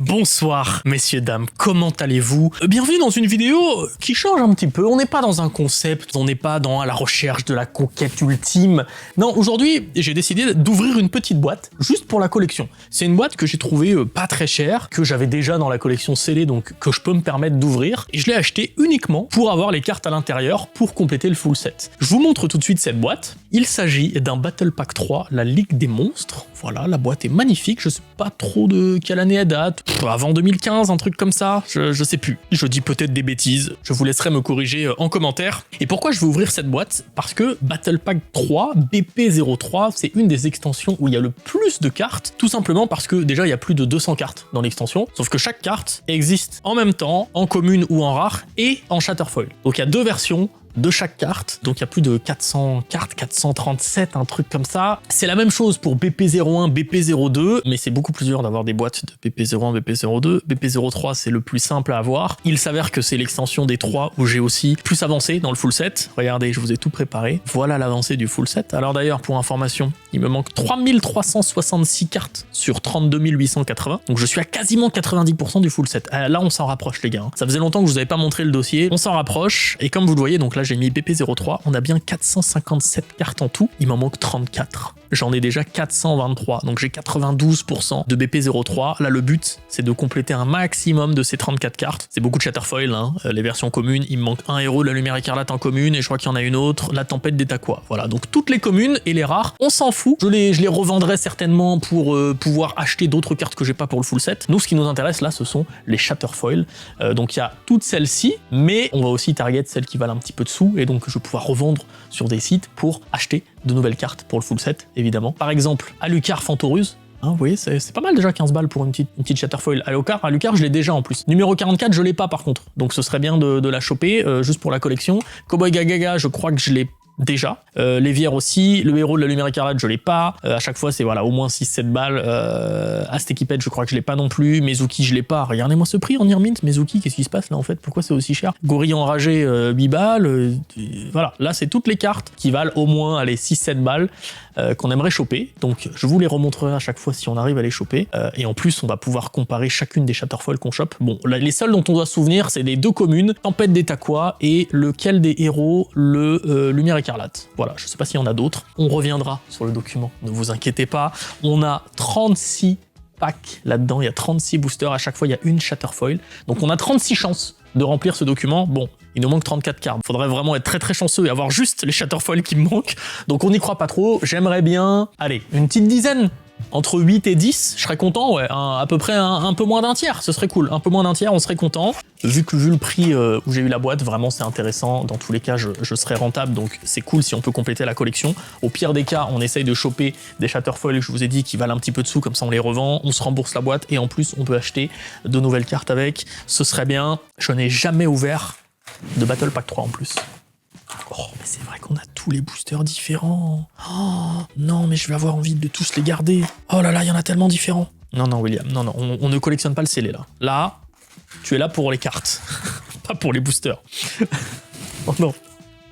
Bonsoir messieurs dames, comment allez-vous? Bienvenue dans une vidéo qui change un petit peu, on n'est pas dans un concept, on n'est pas dans la recherche de la conquête ultime. Non, aujourd'hui j'ai décidé d'ouvrir une petite boîte juste pour la collection. C'est une boîte que j'ai trouvée pas très chère, que j'avais déjà dans la collection scellée, donc que je peux me permettre d'ouvrir. Et je l'ai acheté uniquement pour avoir les cartes à l'intérieur pour compléter le full set. Je vous montre tout de suite cette boîte. Il s'agit d'un Battle Pack 3, la Ligue des Monstres. Voilà, la boîte est magnifique, je sais pas trop de quelle année elle date. Avant 2015, un truc comme ça, je sais plus. Je dis peut-être des bêtises, je vous laisserai me corriger en commentaire. Et pourquoi je vais ouvrir cette boîte? Parce que Battle Pack 3, BP03, c'est une des extensions où il y a le plus de cartes, tout simplement parce que déjà il y a plus de 200 cartes dans l'extension, sauf que chaque carte existe en même temps, en commune ou en rare, et en Shatterfoil. Donc il y a deux versions de chaque carte, donc il y a plus de 400 cartes, 437, un truc comme ça. C'est la même chose pour BP01, BP02, mais c'est beaucoup plus dur d'avoir des boîtes de BP01, BP02. BP03, c'est le plus simple à avoir. Il s'avère que c'est l'extension des 3 où j'ai aussi plus avancé dans le full set. Regardez, je vous ai tout préparé. Voilà l'avancée du full set. Alors d'ailleurs, pour information, il me manque 3366 cartes sur 32 880, donc je suis à quasiment 90% du full set. Là, on s'en rapproche, les gars. Ça faisait longtemps que je vous avais pas montré le dossier. On s'en rapproche, et comme vous le voyez, donc là, j'ai mis BP03, on a bien 457 cartes en tout, il m'en manque 34. J'en ai déjà 423, donc j'ai 92% de BP03. Là, le but, c'est de compléter un maximum de ces 34 cartes. C'est beaucoup de Shatterfoil, hein. Les versions communes, il me manque un héros de la Lumière Écarlate en commune, et je crois qu'il y en a une autre, la Tempête des Taquois. Voilà, donc toutes les communes et les rares, on s'en fout. Je les revendrai certainement pour pouvoir acheter d'autres cartes que j'ai pas pour le full set. Nous, ce qui nous intéresse là, ce sont les Shatterfoil. Donc il y a toutes celles-ci, mais on va aussi target celles qui valent un petit peu de sous, et donc je vais pouvoir revendre sur des sites pour acheter de nouvelles cartes pour le full set, évidemment. Par exemple, Alucard Fantoruse. Hein, vous voyez, c'est pas mal déjà 15 balles pour une petite Shatterfoil. Alucard, je l'ai déjà en plus. Numéro 44, je l'ai pas par contre. Donc ce serait bien de la choper, juste pour la collection. Cowboy Gagaga, je crois que je l'ai déjà. Lévière aussi. Le héros de la Lumière Écarlate, je l'ai pas. À chaque fois, c'est voilà, au moins 6-7 balles. Astekipet, je crois que je l'ai pas non plus. Mezuki, je l'ai pas. Regardez-moi ce prix en Irmint. Mezuki, qu'est-ce qui se passe là en fait? Pourquoi c'est aussi cher? Gorille enragé, 8 balles. Voilà, là, c'est toutes les cartes qui valent au moins, allez, 6-7 balles qu'on aimerait choper. Donc, je vous les remontrerai à chaque fois si on arrive à les choper. Et en plus, on va pouvoir comparer chacune des Shatterfoil qu'on chope. Bon, là, les seuls dont on doit se souvenir, c'est les deux communes, Tempête des Taquois et lequel des héros, le Lumière Écarlate. Voilà, je sais pas s'il y en a d'autres. On reviendra sur le document, ne vous inquiétez pas. On a 36 packs là-dedans, il y a 36 boosters, à chaque fois il y a une Shatterfoil. Donc on a 36 chances de remplir ce document. Bon, il nous manque 34 cartes. Faudrait vraiment être très très chanceux et avoir juste les Shatterfoil qui me manquent. Donc on n'y croit pas trop. J'aimerais bien, allez, une petite dizaine. Entre 8 et 10, je serais content, ouais, à peu près un peu moins d'un tiers, ce serait cool. Un peu moins d'un tiers, on serait content. Vu le prix où j'ai eu la boîte, vraiment c'est intéressant. Dans tous les cas, je serais rentable, donc c'est cool si on peut compléter la collection. Au pire des cas, on essaye de choper des Shatterfoil, je vous ai dit, qui valent un petit peu de sous, comme ça on les revend, on se rembourse la boîte, et en plus on peut acheter de nouvelles cartes avec. Ce serait bien. Je n'ai jamais ouvert de Battle Pack 3 en plus. Oh, mais c'est vrai qu'on a tous les boosters différents. Oh, non, mais je vais avoir envie de tous les garder. Oh là là, il y en a tellement différents. Non, non, William, non, non, on ne collectionne pas le scellé, là. Là, tu es là pour les cartes, pas pour les boosters. Oh non.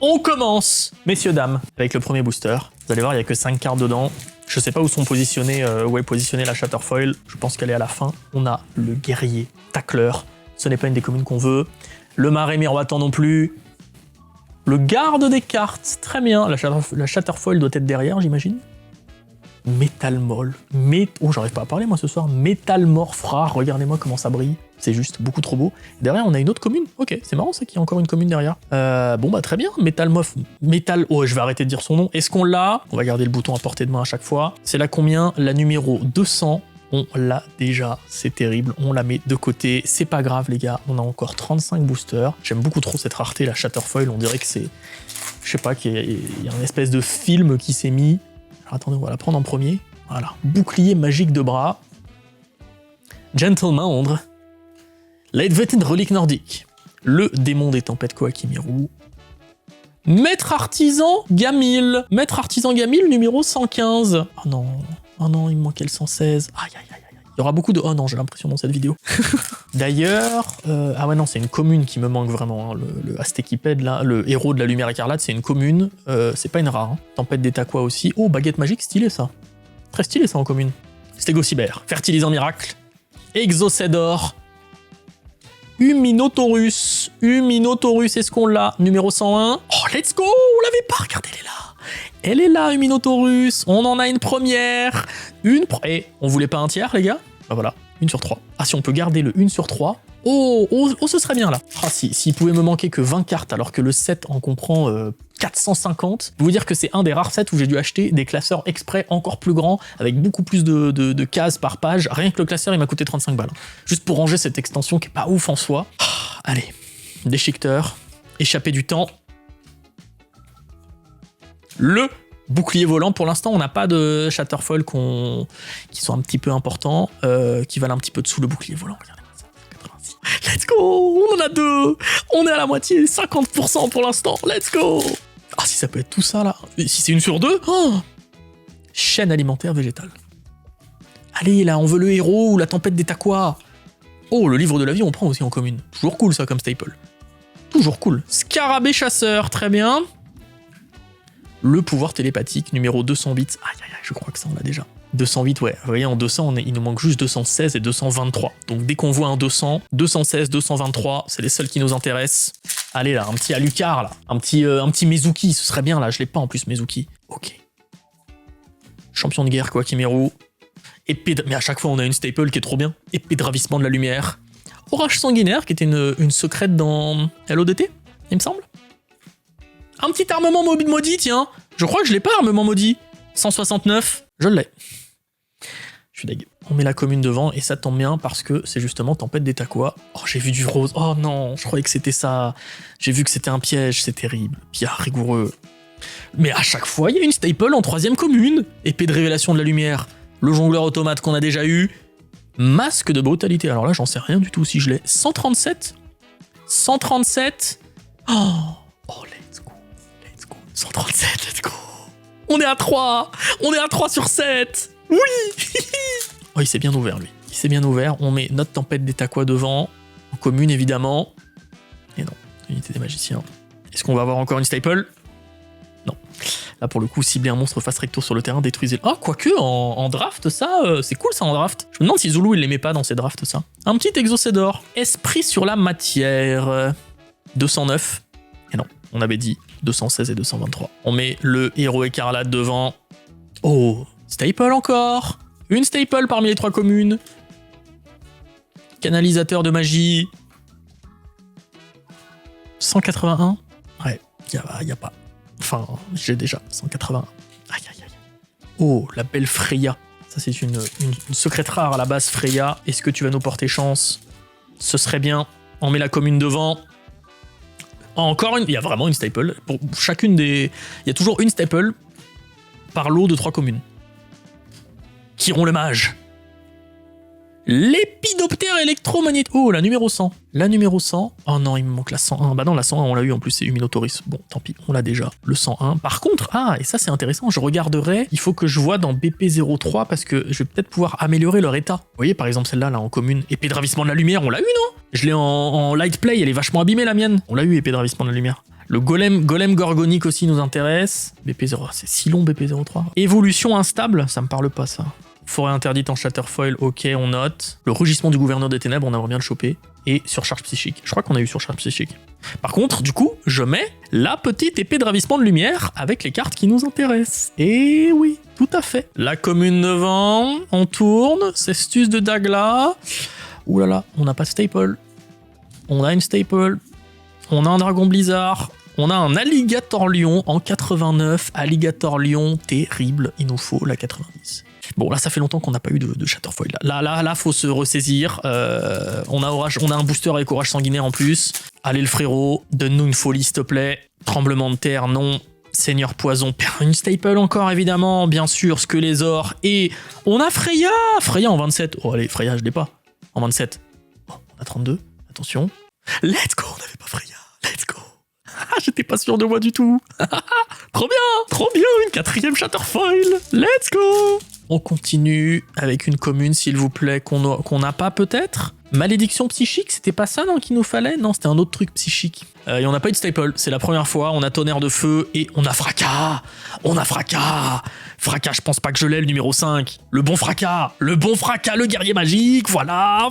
On commence, messieurs, dames, avec le premier booster. Vous allez voir, il n'y a que 5 cartes dedans. Je sais pas où sont positionnés, où est positionnée la Shatterfoil. Je pense qu'elle est à la fin. On a le guerrier tacleur. Ce n'est pas une des communes qu'on veut. Le marais miroitant non plus. Le garde des cartes, très bien. La Shatterfoil doit être derrière, j'imagine. Métalmol. Oh, j'arrive pas à parler, moi, ce soir. Métalmorph rare, regardez-moi comment ça brille. C'est juste beaucoup trop beau. Derrière, on a une autre commune. Ok, c'est marrant, ça, qu'il y a encore une commune derrière. Bon, bah, très bien. Métalmorph. Oh, je vais arrêter de dire son nom. Est-ce qu'on l'a? On va garder le bouton à portée de main à chaque fois. C'est la combien? La numéro 200. On l'a déjà, c'est terrible, on la met de côté, c'est pas grave les gars, on a encore 35 boosters. J'aime beaucoup trop cette rareté, la Shatterfoil, on dirait que c'est, je sais pas, qu'il y a une espèce de film qui s'est mis. Alors attendez, on va la prendre en premier. Voilà, bouclier magique de bras. Gentleman, Leidvetin relique nordique, le démon des tempêtes Koakimiru. Maître artisan Gamil, numéro 115. Oh non. Oh non, il me manquait le 116. Aïe, aïe, aïe, aïe. Il y aura beaucoup de... Oh non, j'ai l'impression dans cette vidéo. D'ailleurs... Ah ouais, non, c'est une commune qui me manque vraiment. Hein. Le Astekipet, là, le héros de la Lumière Écarlate, c'est une commune. C'est pas une rare. Hein. Tempête des Taquois aussi. Oh, baguette magique, stylé ça. Très stylé ça en commune. Stégosybère, fertilisant miracle. Exocédor. Uminotaurus. Uminotaurus, est-ce qu'on l'a? Numéro 101. Oh, let's go! On l'avait pas, regardez, elle est là. Elle est là, Uminotaurus. On en a une première. Et on voulait pas un tiers, les gars? Bah voilà, 1 sur 3. Ah, si on peut garder le 1 sur 3. Oh, ce serait bien là. Ah, s'il pouvait me manquer que 20 cartes alors que le set en comprend 450, je peux vous dire que c'est un des rares sets où j'ai dû acheter des classeurs exprès encore plus grands, avec beaucoup plus de cases par page. Rien que le classeur, il m'a coûté 35 balles. Juste pour ranger cette extension qui est pas ouf en soi. Ah, allez, déchiqueteur, échappé du temps. Le bouclier volant. Pour l'instant, on n'a pas de Shatterfoil qui sont un petit peu importants, qui valent un petit peu dessous le bouclier volant. Regardez ça, 86. Let's go! On en a 2! On est à la moitié, 50% pour l'instant. Let's go! Ah, si ça peut être tout ça, là. Si c'est 1 sur 2, oh, chaîne alimentaire végétale. Allez, là, on veut le héros ou la tempête des Taquas. Oh, le livre de la vie, on prend aussi en commune. Toujours cool, ça, comme staple. Toujours cool. Scarabée chasseur, très bien. Le pouvoir télépathique, numéro 208. Aïe, aïe, aïe, je crois que ça, on l'a déjà. 208, ouais. Vous voyez, en 200, il nous manque juste 216 et 223. Donc, dès qu'on voit un 200, 216, 223, c'est les seuls qui nous intéressent. Allez, là, un petit Alucard, là. Un petit Mezuki, ce serait bien, là. Je l'ai pas, en plus, Mezuki. Ok. Champion de guerre, quoi, Kimeru. Épée de... Mais à chaque fois, on a une staple qui est trop bien. Épée de ravissement de la lumière. Orage sanguinaire, qui était une secrète dans LODT, il me semble. Un petit armement maudit, tiens. Je crois que je l'ai pas, armement maudit. 169, je l'ai. Je suis deg. On met la commune devant, et ça tombe bien, parce que c'est justement tempête des Taquas. Oh, j'ai vu du rose. Oh non, je croyais que c'était ça. J'ai vu que c'était un piège, c'est terrible. Pierre rigoureux. Mais à chaque fois, il y a une staple en 3ème commune. Épée de révélation de la lumière. Le jongleur automate qu'on a déjà eu. Masque de brutalité. Alors là, j'en sais rien du tout si je l'ai. 137. 137. Oh, let's go. Let's go. 137, let's go. On est à 3. On est à 3 sur 7. Oui. Oh, il s'est bien ouvert, lui. Il s'est bien ouvert. On met notre tempête des Taquas devant. En commune, évidemment. Et non, unité des magiciens. Est-ce qu'on va avoir encore une staple? Non. Là, pour le coup, cibler un monstre face recto sur le terrain, détruisez-le. Ah, quoique, en draft, ça, c'est cool, ça, en draft. Je me demande si Zulu, il l'aimait pas dans ses drafts, ça. Un petit Exocédor. Esprit sur la matière. 209. Et non, on avait dit 216 et 223. On met le héros écarlate devant. Oh, staple encore. Une staple parmi les 3 communes. Canalisateur de magie. 181. Ouais, y a pas. Enfin, j'ai déjà 181. Aïe, aïe, aïe. Oh, la belle Freya. Ça, c'est une secrète rare à la base, Freya. Est-ce que tu vas nous porter chance? Ce serait bien. On met la commune devant. Encore une. Il y a vraiment une staple. Pour chacune des. Il y a toujours une staple par lot de 3 communes. Chiron le mage. L'épidoptère électromagnétique. Oh, la numéro 100. La numéro 100. Oh non, il me manque la 101. Bah non, la 101, on l'a eu en plus, c'est Uminotaurus. Bon, tant pis, on l'a déjà. Le 101. Par contre, et ça c'est intéressant, je regarderai. Il faut que je vois dans BP03 parce que je vais peut-être pouvoir améliorer leur état. Vous voyez, par exemple, celle-là, là, en commune. Épée de ravissement de la lumière, on l'a eu, non? Je l'ai en light play, elle est vachement abîmée, la mienne. On l'a eu, épée de ravissement de la lumière. Le golem gorgonique aussi nous intéresse. BP0, c'est si long, BP03. Évolution instable, ça me parle pas, ça. Forêt interdite en Shatterfoil, ok, on note. Le rugissement du gouverneur des ténèbres, on aimerait bien le choper. Et surcharge psychique. Je crois qu'on a eu surcharge psychique. Par contre, du coup, je mets la petite épée de ravissement de lumière avec les cartes qui nous intéressent. Et oui, tout à fait. La commune devant, on tourne, Cestus de Dagla. Ouh là là, on n'a pas de staple. On a une staple. On a un dragon blizzard. On a un alligator lion en 89. Alligator lion, terrible. Il nous faut la 90. Bon, là, ça fait longtemps qu'on n'a pas eu de Shatterfoil. Là, faut se ressaisir. On a un booster avec orage sanguinaire en plus. Allez, le frérot, donne-nous une folie, s'il te plaît. Tremblement de terre, non. Seigneur poison, une staple encore, évidemment. Bien sûr, Squelézor. Et on a Freya. Freya en 27. Oh, allez, Freya, je l'ai pas. En 27. Bon, on a 32. Attention. Let's go, on n'avait pas Freya. Let's go. J'étais pas sûr de moi du tout. Trop bien, une 4ème Shatterfoil. Let's go. On continue avec une commune, s'il vous plaît, qu'on n'a pas peut-être. Malédiction psychique, c'était pas ça non qu'il nous fallait? Non, c'était un autre truc psychique. Et on n'a pas eu de staple, c'est la première fois, on a tonnerre de feu et on a fracas. On a fracas. Fracas, je pense pas que je l'ai le numéro 5. Le bon fracas, le guerrier magique, voilà,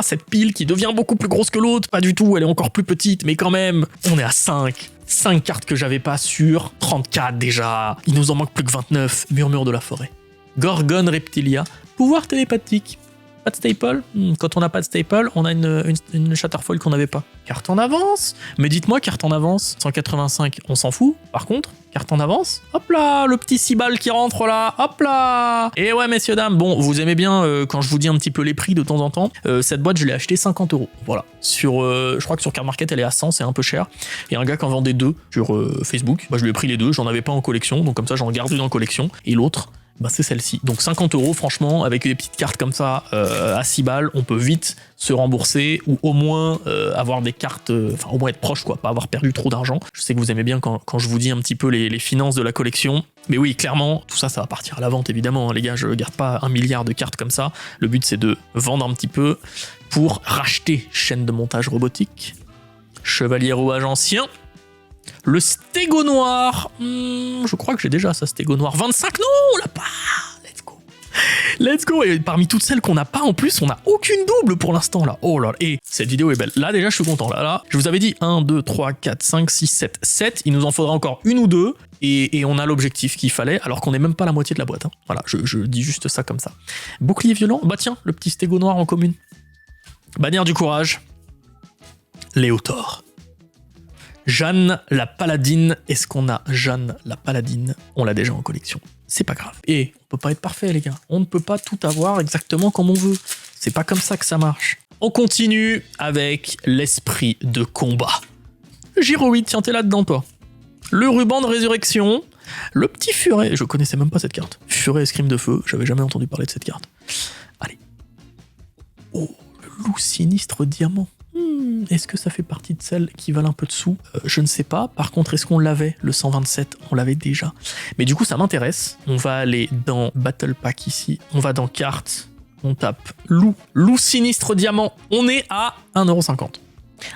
cette pile qui devient beaucoup plus grosse que l'autre, pas du tout, elle est encore plus petite, mais quand même, on est à 5. 5 cartes que j'avais pas sur 34 déjà. Il nous en manque plus que 29. Murmure de la forêt. Gorgone Reptilia. Pouvoir télépathique. Pas de staple. Quand on n'a pas de staple, on a une Shatterfoil qu'on n'avait pas. Carte en avance. Mais dites-moi, carte en avance. 185, on s'en fout. Par contre, carte en avance. Hop là, le petit 6 balles qui rentre là. Hop là. Et ouais, messieurs, dames. Bon, vous aimez bien quand je vous dis un petit peu les prix de temps en temps. Cette boîte, je l'ai achetée 50 €. Voilà. Je crois que sur Card Market, elle est à 100, c'est un peu cher. Et un gars qui en vendait 2 sur Facebook, bah, je lui ai pris les 2. J'en avais pas en collection. Donc comme ça, j'en garde une en collection. Et l'autre, bah c'est celle-ci. Donc 50 €, franchement, avec des petites cartes comme ça, à 6 balles, on peut vite se rembourser ou au moins avoir des cartes, enfin au moins être proche, quoi, pas avoir perdu trop d'argent. Je sais que vous aimez bien quand je vous dis un petit peu les finances de la collection. Mais oui, clairement, tout ça, ça va partir à la vente, évidemment. Les gars, je garde pas 1 milliard de cartes comme ça. Le but, c'est de vendre un petit peu pour racheter chaîne de montage robotique, chevalier rouage ancien, le stégo noir, je crois que j'ai déjà ça, stégo noir. 25, non, on l'a pas. Let's go. Et parmi toutes celles qu'on n'a pas, en plus, on n'a aucune double pour l'instant, là. Oh là là. Et cette vidéo est belle. Là, déjà, je suis content. Là, je vous avais dit 1, 2, 3, 4, 5, 6, 7, 7. Il nous en faudra encore une ou deux. Et on a l'objectif qu'il fallait, alors qu'on n'est même pas la moitié de la boîte. Hein. Voilà, je dis juste ça comme ça. Bouclier violent. Bah tiens, le petit stégo noir en commune. Bannière du courage. Léotor. Jeanne la Paladine. Est-ce qu'on a Jeanne la Paladine? On l'a déjà en collection. C'est pas grave. Et on peut pas être parfait, les gars. On ne peut pas tout avoir exactement comme on veut. C'est pas comme ça que ça marche. On continue avec l'esprit de combat. Gyroïde, tiens, t'es là-dedans, toi. Le ruban de résurrection. Le petit furet. Je connaissais même pas cette carte. Furet escrime de feu. J'avais jamais entendu parler de cette carte. Allez. Oh, le loup sinistre diamant. Est-ce que ça fait partie de celles qui valent un peu de sous? Je ne sais pas. Par contre, est-ce qu'on l'avait? Le 127, on l'avait déjà. Mais du coup, ça m'intéresse. On va aller dans Battle Pack ici. On va dans Cartes. On tape loup. Loup sinistre diamant. On est à 1,50 €.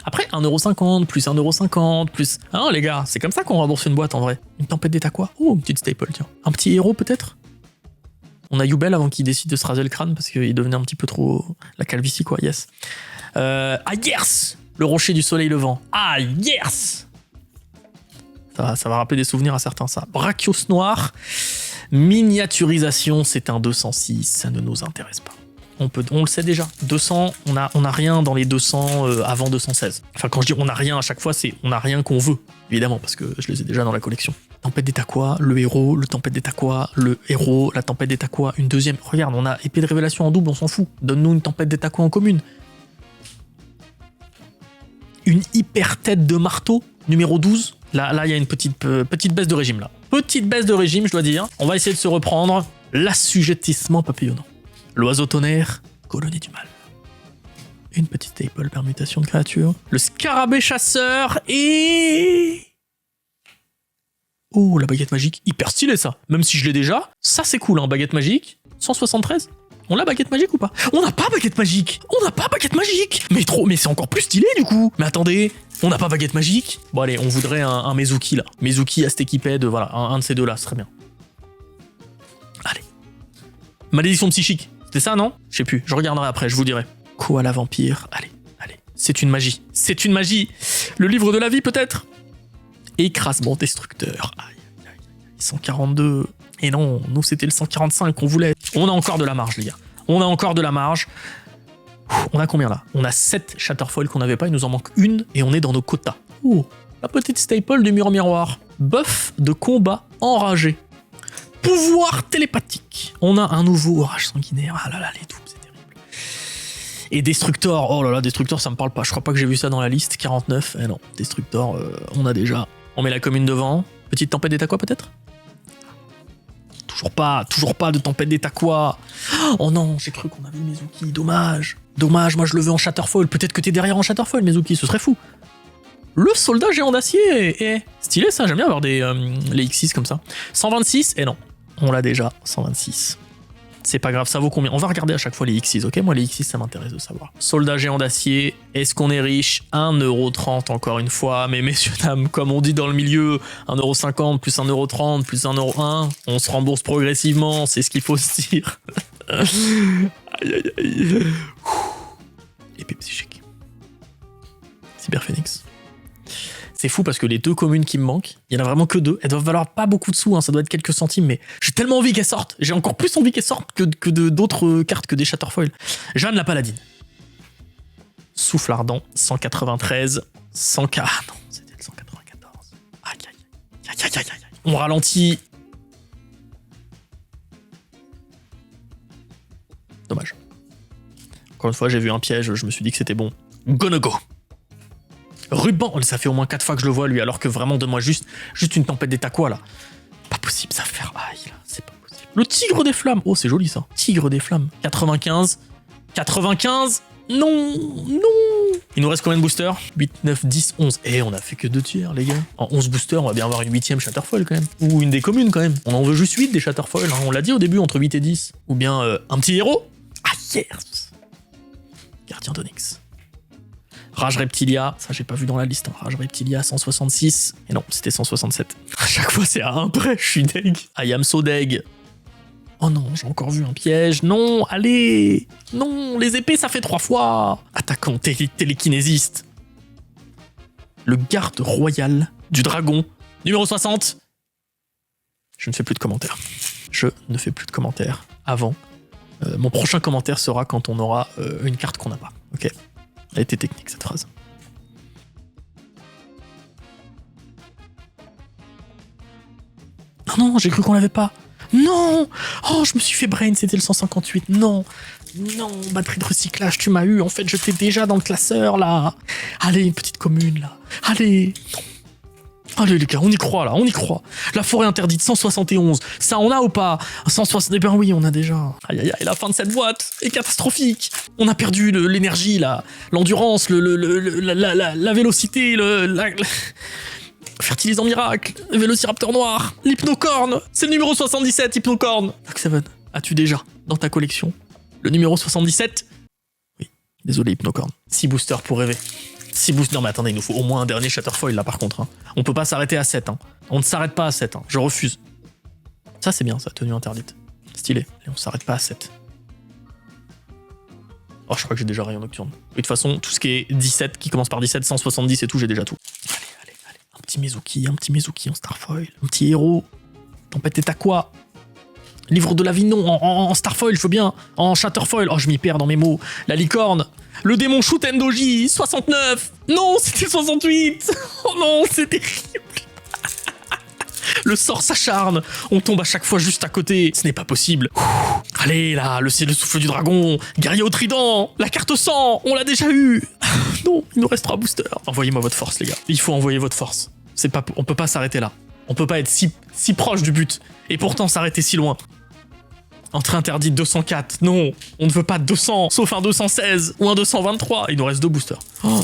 Après, 1,50 €, plus 1,50 €, plus... Hein, les gars, c'est comme ça qu'on rembourse une boîte, en vrai. Une tempête d'état quoi? Oh, une petite staple, tiens. Un petit héros, peut-être? On a Yubel avant qu'il décide de se raser le crâne, parce qu'il devenait un petit peu trop... La calvitie, quoi, yes. Ah yes, le rocher du soleil levant. Ah yes, ça va rappeler des souvenirs à certains, ça. Brachios noir. Miniaturisation, c'est un 206, ça ne nous intéresse pas. On le sait déjà. 200, on a rien dans les 200 avant 216. Enfin, quand je dis on a rien à chaque fois, c'est on a rien qu'on veut, évidemment, parce que je les ai déjà dans la collection. Tempête des Taquois, le héros, le tempête des Taquois, le héros, la tempête des Taquois, une deuxième. Regarde, on a épée de révélation en double, on s'en fout. Donne-nous une tempête des Taquois en commune. Une hyper tête de marteau, numéro 12. Là, il y a une petite baisse de régime, là. Petite baisse de régime, je dois dire. On va essayer de se reprendre. L'assujettissement papillonnant. L'oiseau tonnerre, colonie du mal. Une petite staple, permutation de créatures. Le scarabée chasseur et... Oh, la baguette magique. Hyper stylé, ça. Même si je l'ai déjà. Ça, c'est cool, hein. Baguette magique. 173. On l'a baguette magique ou pas? On n'a pas baguette magique. On n'a pas baguette magique. Mais c'est encore plus stylé du coup. Mais attendez, on n'a pas baguette magique. Bon allez, on voudrait un Mezuki là. Mezuki Astekiped, voilà, un de ces deux là, ce serait bien. Allez. Malédiction psychique. C'était ça, non? Je sais plus, je regarderai après, je vous dirai. Koala vampire, allez. C'est une magie. C'est une magie. Le livre de la vie peut-être? Écrasement destructeur. Aïe. 142... Et non, nous c'était le 145 qu'on voulait. On a encore de la marge, les gars. On a encore de la marge. On a combien là? On a 7 Shatterfoil qu'on n'avait pas, il nous en manque une et on est dans nos quotas. Oh, la petite staple du mur miroir. Buff de combat enragé. Pouvoir télépathique. On a un nouveau orage sanguinaire. Ah là là, les doubles, c'est terrible. Et Destructor. Oh là là, Destructor, ça me parle pas. Je crois pas que j'ai vu ça dans la liste. 49. Eh non, Destructor, on a déjà. On met la commune devant. Petite tempête d'état quoi peut-être? Toujours pas de tempête des Taquois. Oh non, j'ai cru qu'on avait Mezuki, dommage. Dommage, moi je le veux en Shatterfoil. Peut-être que t'es derrière en Shatterfoil, Mezuki, ce serait fou. Le soldat géant d'acier. Stylé ça, j'aime bien avoir les X6 comme ça. 126, et non, on l'a déjà, 126. C'est pas grave, ça vaut combien? On va regarder à chaque fois les X6, ok? Moi, les X6, ça m'intéresse de savoir. Soldat géant d'acier, est-ce qu'on est riche? 1,30€ encore une fois, mais messieurs, dames, comme on dit dans le milieu, 1,50€ plus 1,30€ plus 1,1€, on se rembourse progressivement, c'est ce qu'il faut se dire. Aïe, aïe, aïe. Épée psychique. Cyber Phoenix. C'est fou parce que les deux communes qui me manquent, il y en a vraiment que deux. Elles doivent valoir pas beaucoup de sous, hein, ça doit être quelques centimes, mais j'ai tellement envie qu'elles sortent. J'ai encore plus envie qu'elles sortent que d'autres cartes que des Shatterfoil. Jeanne la Paladine. Souffle ardent, 193, 100K. Ah non, c'était le 194. Aïe, aïe, aïe, aïe, aïe, aïe. On ralentit. Dommage. Encore une fois, j'ai vu un piège, je me suis dit que c'était bon. Gonna go. Ruban, ça fait au moins 4 fois que je le vois lui, alors que vraiment donne-moi juste une tempête d'état quoi là. Pas possible, ça va faire aïe là, c'est pas possible. Le tigre des flammes, oh c'est joli ça. Tigre des flammes, 95, 95, non, non. Il nous reste combien de boosters? 8, 9, 10, 11. Et on a fait que 2 tiers les gars. En 11 boosters, on va bien avoir une 8ème Shatterfoil quand même. Ou une des communes quand même. On en veut juste 8 des Shatterfoil, hein. On l'a dit au début, entre 8 et 10. Ou bien un petit héros. Ah yes. Gardien d'Onyx. Rage Reptilia, ça j'ai pas vu dans la liste, hein. Rage Reptilia 166, et non, c'était 167. À chaque fois c'est à un près, je suis deg. I am so deg. Oh non, j'ai encore vu un piège, non, allez. Non, les épées ça fait 3 fois. Attaquant télékinésiste. Le garde royal du dragon, numéro 60. Je ne fais plus de commentaires. Je ne fais plus de commentaires avant. Mon prochain commentaire sera quand on aura une carte qu'on n'a pas, ok? Elle était technique cette phrase. Non, non, j'ai cru qu'on l'avait pas. Non. Oh, je me suis fait brain, c'était le 158. Non. Non, batterie de recyclage, tu m'as eu. En fait, je t'ai déjà dans le classeur, là. Allez, une petite commune, là. Allez. Non. Allez, les gars, on y croit, là, on y croit. La forêt interdite, 171. Ça, on a ou pas? 160. Eh ben oui, on a déjà. Aïe, aïe, aïe, la fin de cette boîte est catastrophique. On a perdu l'énergie, l'endurance, la vélocité, fertilisant miracle, vélociraptor noir, l'hypnocorne. C'est le numéro 77, hypnocorne. Dark7, as-tu déjà dans ta collection le numéro 77? Oui, désolé, hypnocorne. 6 boosters pour rêver. 6 boosters. Non mais attendez, il nous faut au moins un dernier Shatterfoil là par contre. Hein. On peut pas s'arrêter à 7. Hein. On ne s'arrête pas à 7. Hein. Je refuse. Ça c'est bien, ça, tenue interdite. Stylé. Et on s'arrête pas à 7. Oh, je crois que j'ai déjà rayon nocturne. Et de toute façon, tout ce qui est 17, qui commence par 17, 170 et tout, j'ai déjà tout. Allez, allez, allez. Un petit Mezuki en Starfoil. Un petit héros. Tempête et quoi? Livre de la vie, non. En Starfoil, je veux bien. En Shatterfoil. Oh, je m'y perds dans mes mots. La licorne. Le démon Shutendoji, 69. Non, c'était 68. Oh non, c'est terrible. Le sort s'acharne. On tombe à chaque fois juste à côté. Ce n'est pas possible. Allez, là, le souffle du dragon. Guerrier au trident. La carte sang. On l'a déjà eu. Non, il nous reste 3 boosters. Envoyez-moi votre force, les gars. Il faut envoyer votre force. On peut pas s'arrêter là. On peut pas être si proche du but. Et pourtant s'arrêter si loin. Entrée interdite 204. Non, on ne veut pas 200. Sauf un 216 ou un 223. Il nous reste 2 boosters. Oh.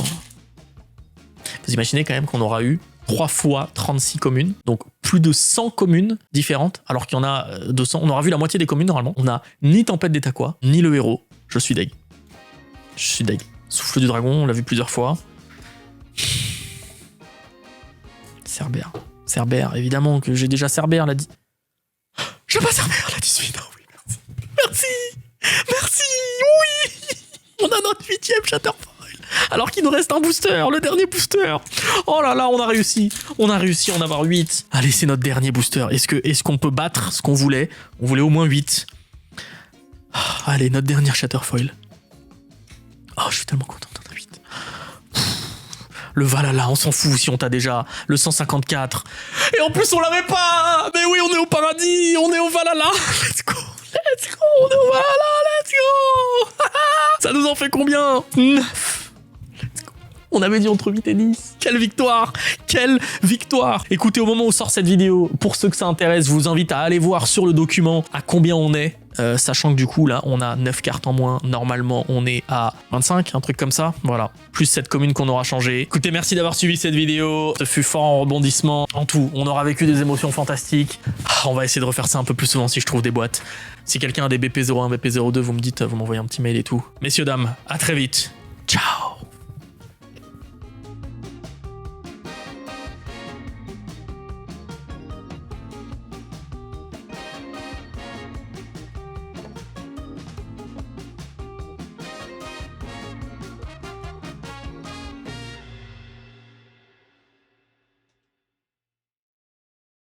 Vous imaginez quand même qu'on aura eu 3 fois 36 communes, donc plus de 100 communes différentes, alors qu'il y en a 200. On aura vu la moitié des communes normalement. On a ni Tempête des Taquois, ni le héros. Je suis deg. Je suis deg. Souffle du dragon, on l'a vu plusieurs fois. Cerbère. Cerbère, évidemment que j'ai déjà Cerbère, l'a dit. Je veux pas Cerbère, la 18. Oh, oui, merci. Merci. Merci. Oui. On a notre 8ème Shatterfoil. Alors qu'il nous reste un booster, le dernier booster. Oh là là, on a réussi. On a réussi à en avoir 8. Allez, c'est notre dernier booster. Est-ce qu'on peut battre ce qu'on voulait? On voulait au moins 8. Allez, notre dernière Shatterfoil. Oh, je suis tellement content d'en avoir 8. Le Valhalla, on s'en fout si on t'a déjà. Le 154. Et en plus, on l'avait pas. Mais oui, on est au paradis. On est au Valhalla. Let's go. Let's go. On est au Valhalla. Let's go. Ça nous en fait combien? 9. On avait dit entre 8 et 10. Quelle victoire! Quelle victoire! Écoutez, au moment où sort cette vidéo, pour ceux que ça intéresse, je vous invite à aller voir sur le document à combien on est. Sachant que du coup là on a 9 cartes en moins, normalement on est à 25, un truc comme ça, voilà, plus cette commune qu'on aura changé. Écoutez, merci d'avoir suivi cette vidéo, ce fut fort en rebondissement, en tout, on aura vécu des émotions fantastiques. On va essayer de refaire ça un peu plus souvent si je trouve des boîtes. Si quelqu'un a des BP01, BP02, vous me dites, vous m'envoyez un petit mail et tout. Messieurs, dames, à très vite.